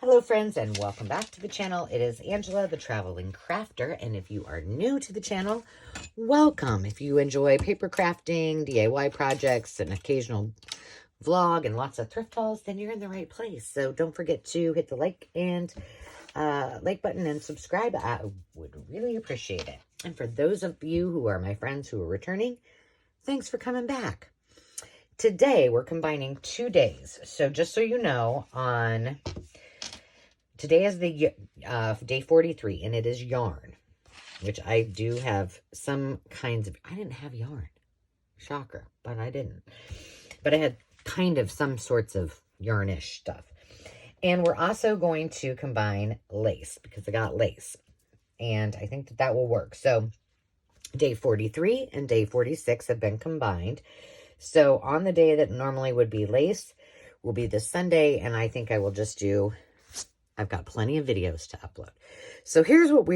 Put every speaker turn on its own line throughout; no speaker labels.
Hello friends and welcome back to the channel. It is Angela, the Traveling Crafter, and if you are new to the channel, welcome. If you enjoy paper crafting, DIY projects, an occasional vlog, and lots of thrift hauls, then you're in the right place. So don't forget to hit the like button and subscribe. I would really appreciate it. And for those of you who are my friends who are returning, thanks for coming back. Today we're combining 2 days. So just so you know, today is the day 43, and it is yarn, which I do have some kinds of, I didn't have yarn. Shocker, but I didn't. But I had kind of some sorts of yarnish stuff. And we're also going to combine lace, because I got lace. And I think that will work. So day 43 and day 46 have been combined. So on the day that normally would be lace will be this Sunday, and I think I will just do... I've got plenty of videos to upload. So here's what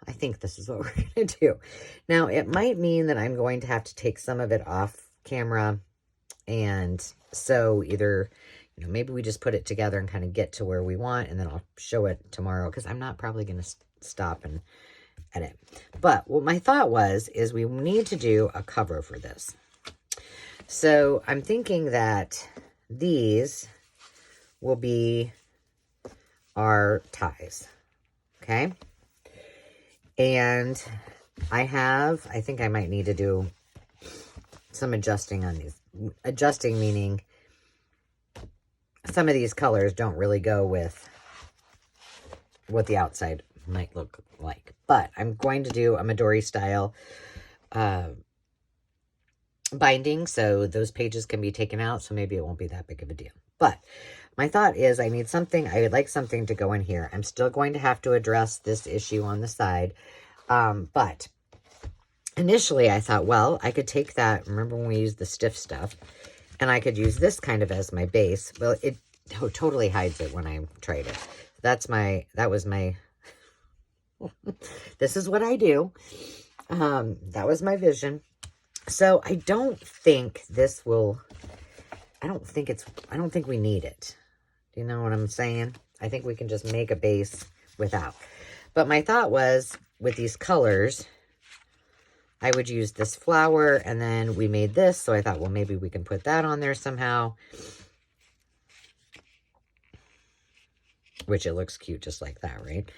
I think this is what we're going to do. Now, it might mean that I'm going to have to take some of it off camera. And so either, maybe we just put it together and kind of get to where we want. And then I'll show it tomorrow, because I'm not probably going to stop and edit. But what my thought is we need to do a cover for this. So I'm thinking that these will be our ties, okay? And I think I might need to do some adjusting on these. Adjusting meaning some of these colors don't really go with what the outside might look like. But I'm going to do a Midori style binding, so those pages can be taken out, so maybe it won't be that big of a deal. But my thought is I would like something to go in here. I'm still going to have to address this issue on the side. But initially I thought, well, I could take that, remember when we used the stiff stuff, and I could use this kind of as my base. Well, it totally hides it when I tried it. That was my, this is what I do. That was my vision. So I don't think this will, I don't think we need it. Do you know what I'm saying? I think we can just make a base without. But my thought was, with these colors, I would use this flower, and then we made this, so I thought, well, maybe we can put that on there somehow. Which it looks cute just like that, right?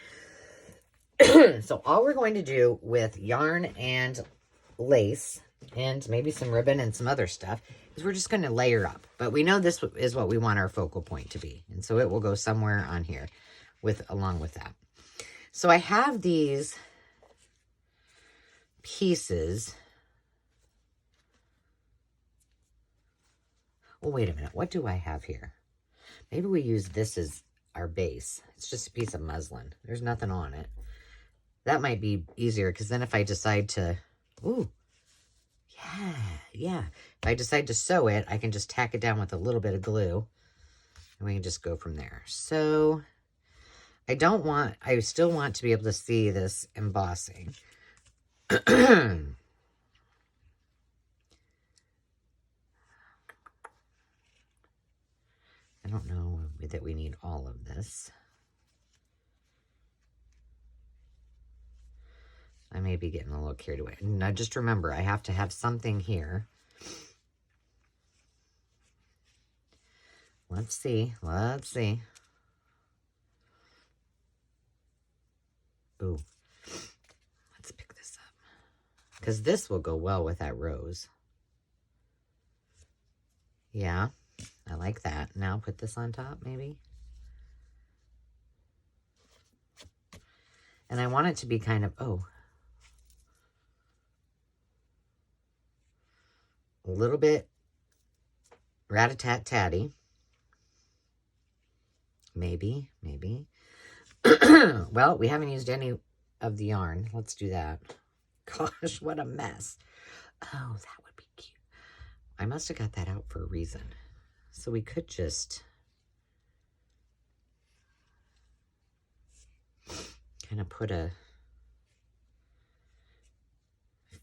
So all we're going to do with yarn and lace, and maybe some ribbon and some other stuff, is we're just going to layer up. But we know this is what we want our focal point to be. And so it will go somewhere on here along with that. So I have these pieces. Oh, wait a minute. What do I have here? Maybe we use this as our base. It's just a piece of muslin. There's nothing on it. That might be easier, because then if I decide to... Ooh. Yeah. If I decide to sew it, I can just tack it down with a little bit of glue, and we can just go from there. So I still want to be able to see this embossing. I don't know that we need all of this. I may be getting a little carried away. Now, just remember, I have to have something here. Let's see. Ooh. Let's pick this up, because this will go well with that rose. Yeah, I like that. Now put this on top, maybe. And I want it to be kind of, a little bit rat-a-tat-tatty. Maybe. Well, we haven't used any of the yarn. Let's do that. Gosh, what a mess. Oh, that would be cute. I must have got that out for a reason. So we could just kind of put a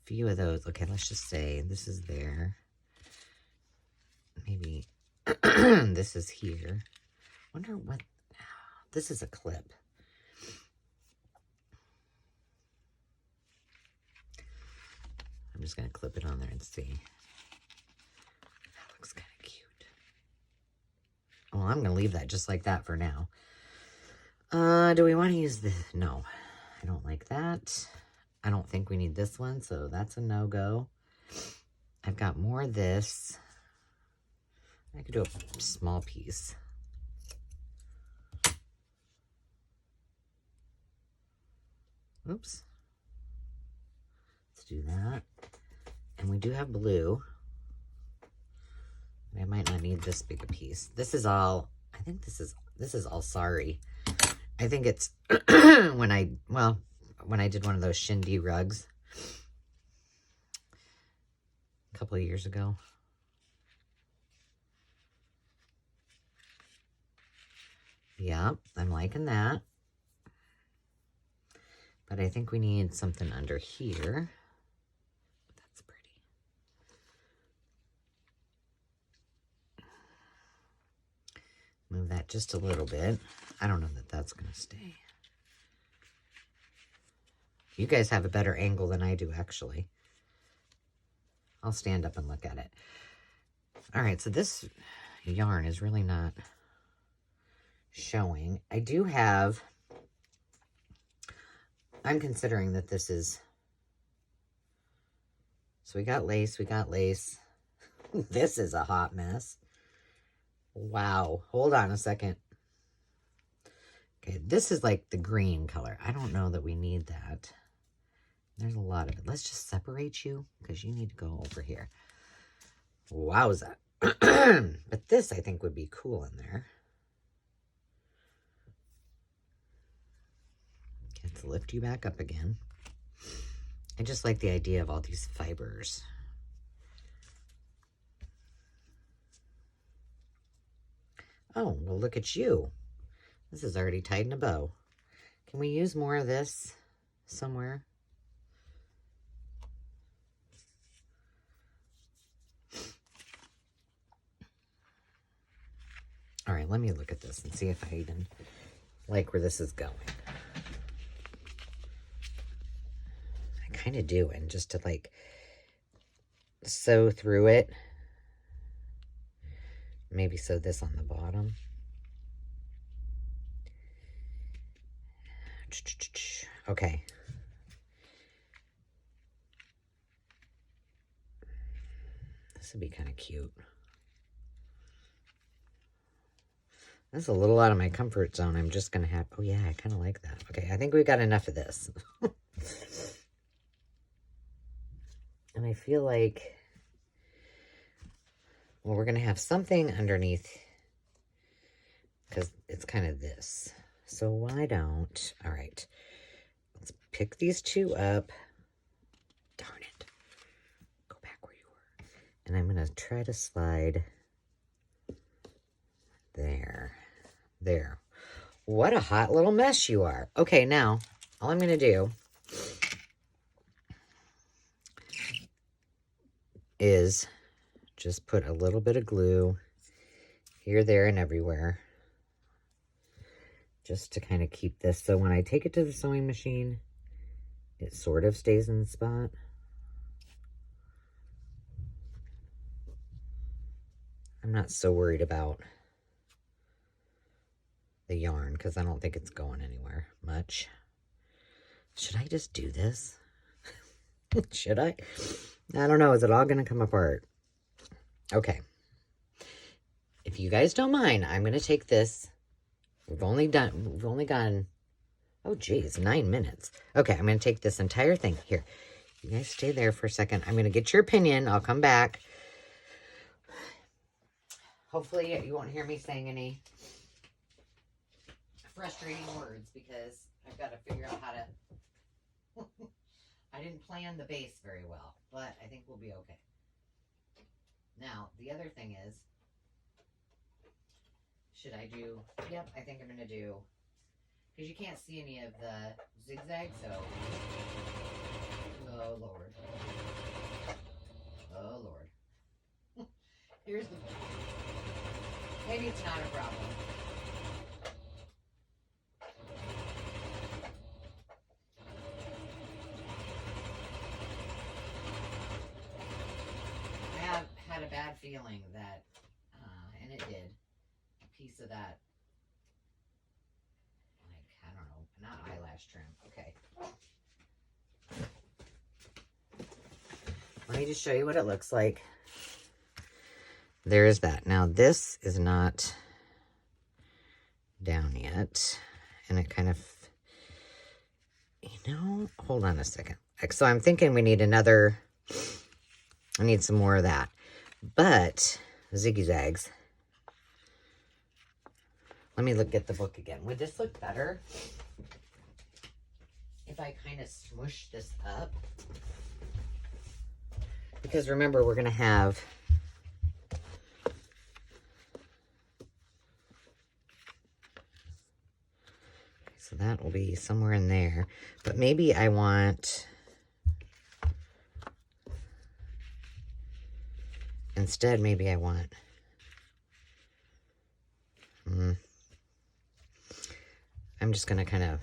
few of those. Okay, let's just say this is there. Maybe this is here. Wonder what This is a clip. I'm just going to clip it on there and see. That looks kind of cute. Well, I'm going to leave that just like that for now. Do we want to use this? No, I don't like that. I don't think we need this one, so that's a no-go. I've got more of this. I could do a small piece. Oops. Let's do that. And we do have blue. I might not need this big a piece. This is all, I think this is all sorry. I think it's when I did one of those shindy rugs a couple of years ago. Yeah, I'm liking that. But I think we need something under here. That's pretty. Move that just a little bit. I don't know that that's going to stay. You guys have a better angle than I do, actually. I'll stand up and look at it. All right, so this yarn is really not showing. I do have, I'm considering that this is, so we got lace. This is a hot mess. Wow, hold on a second. Okay, this is like the green color. I don't know that we need that. There's a lot of it. Let's just separate you because you need to go over here. Wowza. But this, I think, would be cool in there. Let's lift you back up again. I just like the idea of all these fibers. Oh, well, look at you. This is already tied in a bow. Can we use more of this somewhere? All right, let me look at this and see if I even like where this is going. I kind of do, and just to like sew through it. Maybe sew this on the bottom. Okay. This would be kind of cute. That's a little out of my comfort zone. I'm just going to have... Oh, yeah, I kind of like that. Okay, I think we got enough of this. And I feel like... Well, we're going to have something underneath. Because it's kind of this. So why don't... All right. Let's pick these two up. Darn it. Go back where you were. And I'm going to try to slide... There. There. What a hot little mess you are. Okay, now, all I'm going to do is just put a little bit of glue here, there, and everywhere. Just to kind of keep this. So when I take it to the sewing machine, it sort of stays in the spot. I'm not so worried about the yarn because I don't think it's going anywhere much. Should I just do this? Should I? I don't know. Is it all going to come apart? Okay. If you guys don't mind, I'm going to take this. We've only gone, oh geez, 9 minutes. Okay, I'm going to take this entire thing. Here, you guys stay there for a second. I'm going to get your opinion. I'll come back. Hopefully you won't hear me saying any frustrating words because I've got to figure out how to... I didn't plan the base very well, but I think we'll be okay. Now, the other thing is, should I do... Yep, I think I'm going to do... Because you can't see any of the zigzag, so... Oh, Lord. Oh, Lord. Here's the... Maybe it's not a problem. a bad feeling that, and it did, a piece of that, like, I don't know, not eyelash trim. Okay. Let me just show you what it looks like. There's that. Now, this is not down yet. And it kind of, hold on a second. So I'm thinking we need another, I need some more of that. But, zigzags. Let me look at the book again. Would this look better if I kind of smush this up? Because remember, we're going to have so that will be somewhere in there. But maybe I want, instead, maybe I want, I'm just going to kind of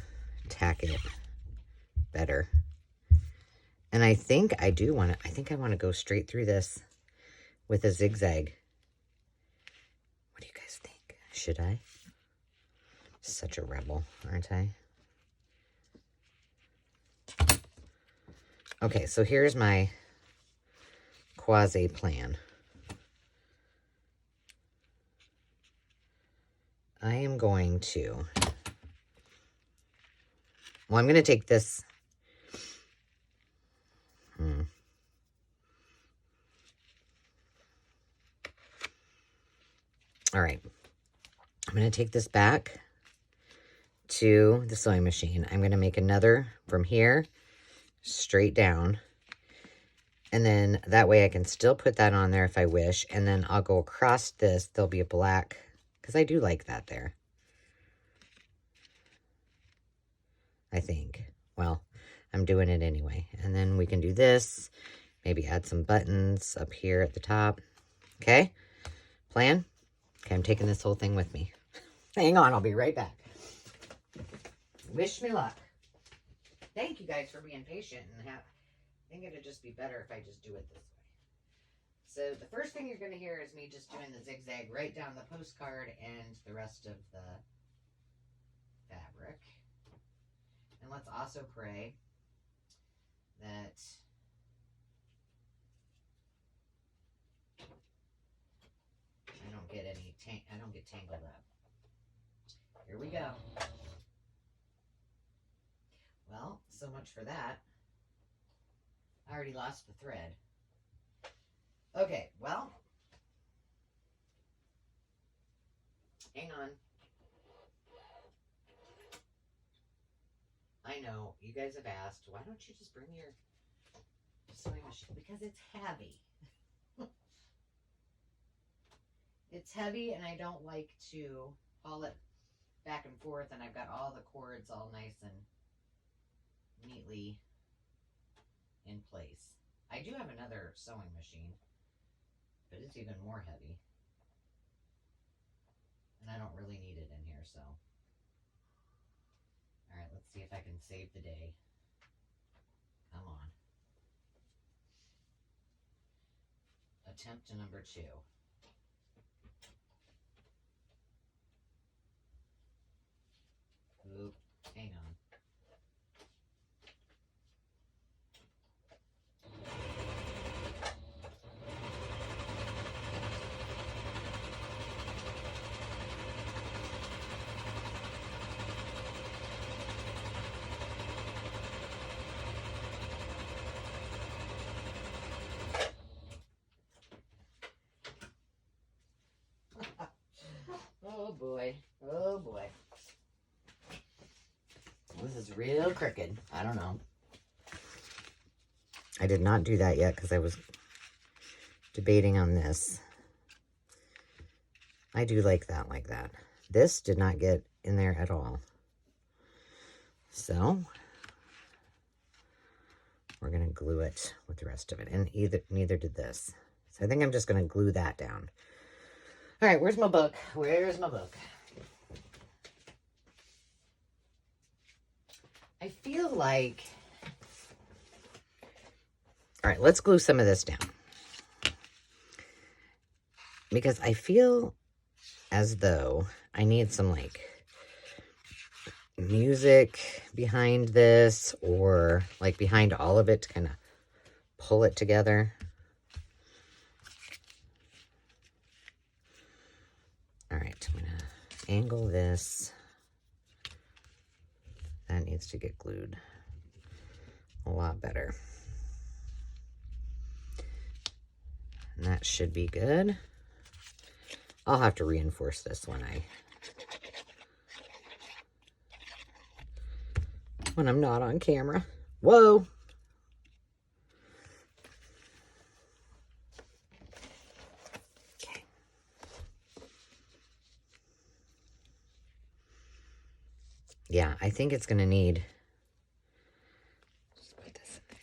tack it better. And I think I do want to, I think I want to go straight through this with a zigzag. What do you guys think? Should I? Such a rebel, aren't I? Okay, so here's my quasi plan. I am going to, well, I'm going to take this, all right, I'm going to take this back to the sewing machine. I'm going to make another from here straight down. And then that way I can still put that on there if I wish. And then I'll go across this. There'll be a black, because I do like that there. I think. Well, I'm doing it anyway. And then we can do this. Maybe add some buttons up here at the top. Okay? Plan? Okay, I'm taking this whole thing with me. Hang on, I'll be right back. Wish me luck. Thank you guys for being patient and I think it'd just be better if I just do it this way. So the first thing you're going to hear is me just doing the zigzag right down the postcard and the rest of the fabric. And let's also pray that I don't get tangled up. Here we go. Well, so much for that. I already lost the thread. Okay, well, hang on. I know, you guys have asked, why don't you just bring your sewing machine? Because it's heavy. It's heavy and I don't like to haul it back and forth, and I've got all the cords all nice and neatly in place. I do have another sewing machine, but it's even more heavy. And I don't really need it in here, so. Alright, let's see if I can save the day. Come on. Attempt to number 2. Oop, hang on. Oh boy. Oh boy. This is real crooked. I don't know. I did not do that yet because I was debating on this. I do like that like that. This did not get in there at all. So we're going to glue it with the rest of it. And neither did this. So I think I'm just going to glue that down. All right, where's my book? Where's my book? I feel like... All right, let's glue some of this down. because I feel as though I need some like music behind this, or like behind all of it to kind of pull it together. All right, I'm gonna angle this. That needs to get glued a lot better. And that should be good. I'll have to reinforce this when I'm not on camera. Whoa! Okay. Yeah, I think it's gonna need, just put this in there.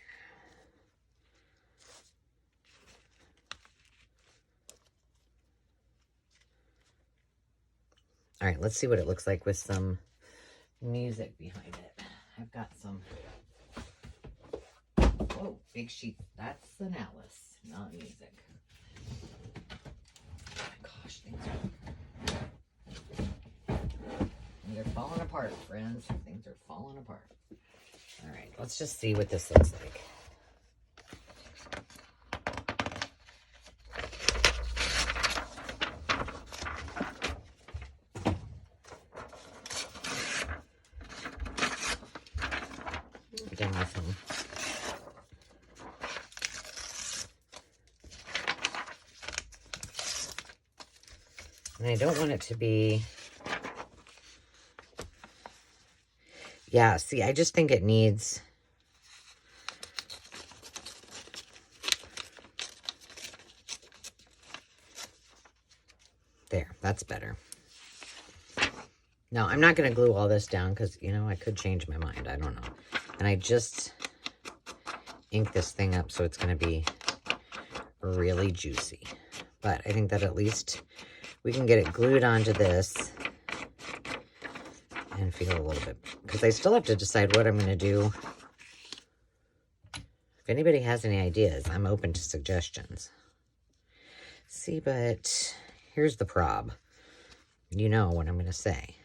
All right, let's see what it looks like with some music behind it. I've got some, whoa, big sheet. That's an Alice, not music. Oh my gosh, they're falling apart, friends. Things are falling apart. All right, let's just see what this looks like. Done with them. And I don't want it to be, yeah, see, I just think it needs, there, that's better. Now, I'm not going to glue all this down because, you know, I could change my mind. I don't know. And I just ink this thing up so it's going to be really juicy. But I think that at least we can get it glued onto this and feel a little bit, because I still have to decide what I'm going to do. If anybody has any ideas, I'm open to suggestions. See, but here's the prob. You know what I'm going to say.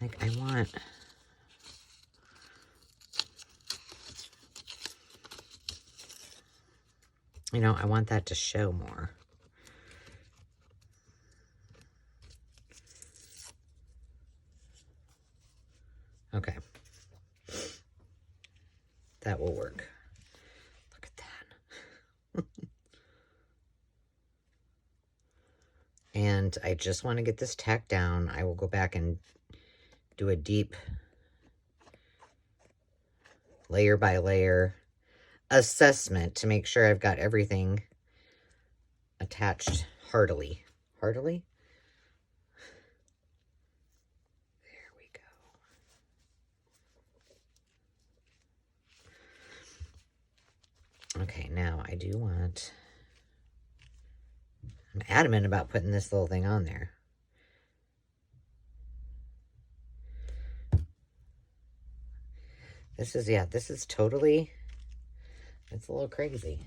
Like, I want, you know, I want that to show more. Okay. That will work. Look at that. And I just want to get this tacked down. I will go back and do a deep layer by layer assessment to make sure I've got everything attached heartily. Heartily? There we go. Okay, now I do want, I'm adamant about putting this little thing on there. This is, yeah, this is totally, it's a little crazy.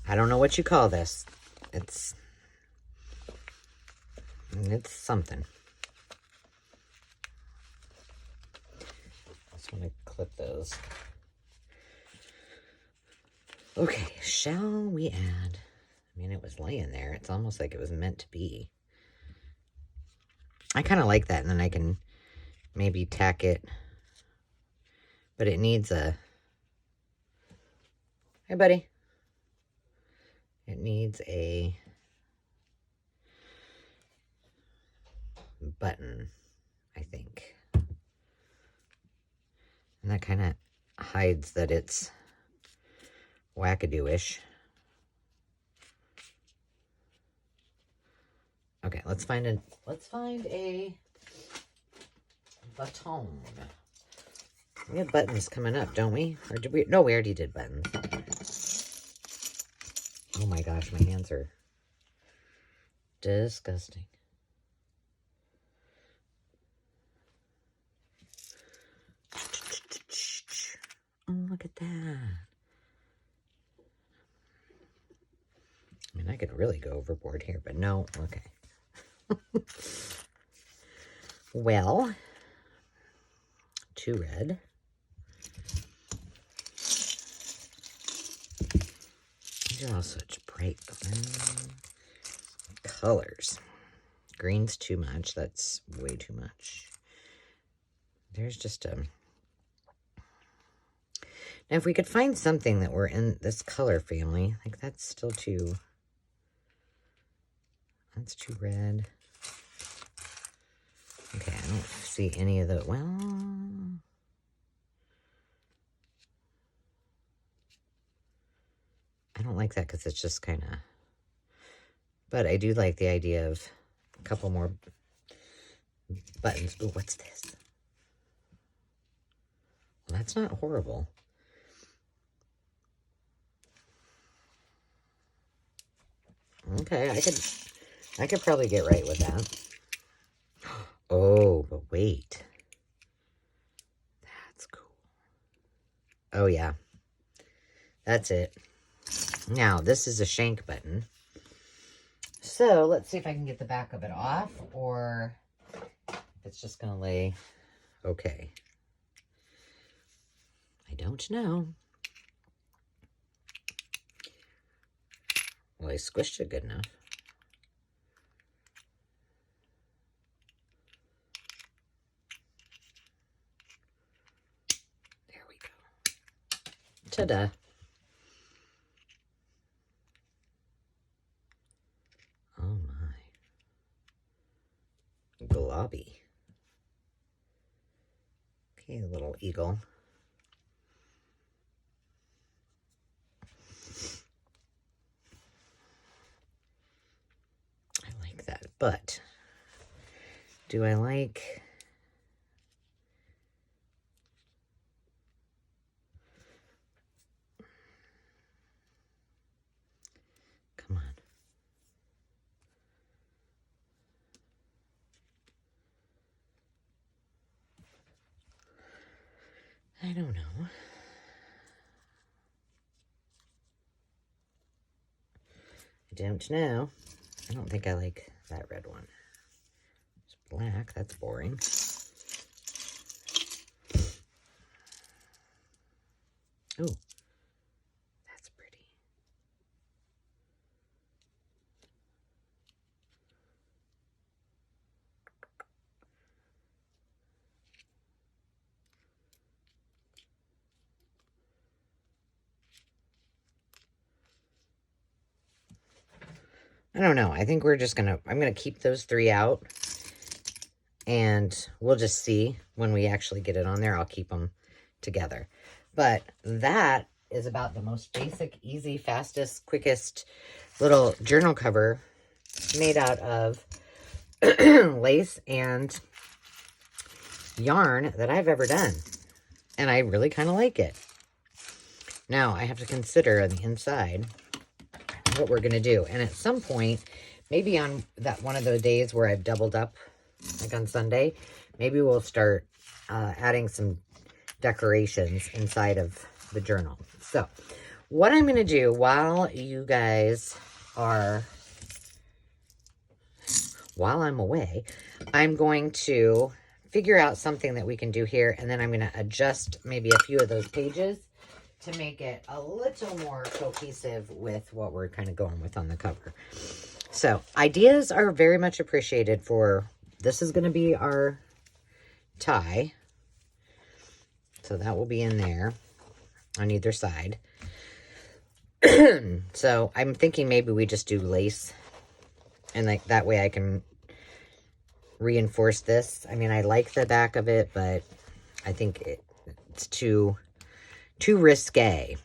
I don't know what you call this. It's something. I just want to clip those. Okay, shall we add? I mean, it was laying there. It's almost like it was meant to be. I kind of like that, and then I can maybe tack it. But it needs a... Hey, buddy. It needs a button, I think. And that kind of hides that it's wackadoo-ish. Okay, let's find a baton. We have buttons coming up, don't we? Or did we? No, we already did buttons. Oh my gosh, my hands are disgusting. look at that. I mean, I could really go overboard here, but no. Okay. Well, 2 red. These are all such bright colors. Green's too much. That's way too much. There's just a... Now, if we could find something that were in this color family, like that's still too... That's too red. Okay, I don't see any of the... Well... I don't like that because it's just kind of... But I do like the idea of a couple more buttons. Ooh, what's this? Well, that's not horrible. Okay, I could probably get right with that. Oh, but wait. That's cool. Oh, yeah. That's it. Now, this is a shank button. So, let's see if I can get the back of it off, or if it's just going to lay okay. I don't know. Well, I squished it good enough. There we go. Ta-da. Oh my. Globby. Okay, little eagle. I like that, but do I like... Come on. I don't know. I don't know. I don't think I like that red one. It's black. That's boring. Ooh. That's pretty. I don't know. I think we're just I'm going to keep those 3 out. And we'll just see when we actually get it on there. I'll keep them together. But that is about the most basic, easy, fastest, quickest little journal cover made out of lace and yarn that I've ever done. And I really kind of like it. Now, I have to consider on the inside what we're going to do. And at some point, maybe on that one of those days where I've doubled up, like on Sunday, maybe we'll start adding some decorations inside of the journal. So, what I'm going to do while I'm away, I'm going to figure out something that we can do here, and then I'm going to adjust maybe a few of those pages to make it a little more cohesive with what we're kind of going with on the cover. So, ideas are very much appreciated for, this is going to be our tie. So that will be in there on either side. So I'm thinking maybe we just do lace. And like that way I can reinforce this. I mean, I like the back of it, but I think it's too risque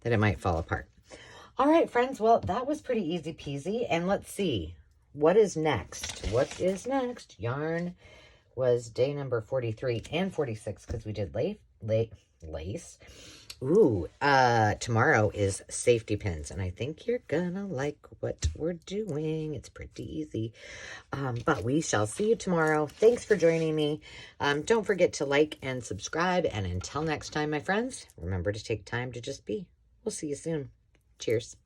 that it might fall apart. All right, friends. Well, that was pretty easy peasy. And let's see. What is next? What is next? Yarn was day number 43 and 46 because we did lace. Ooh, tomorrow is safety pins, and I think you're gonna like what we're doing. It's pretty easy. But we shall see you tomorrow. Thanks for joining me. Don't forget to like and subscribe. And until next time, my friends, remember to take time to just be. We'll see you soon. Cheers.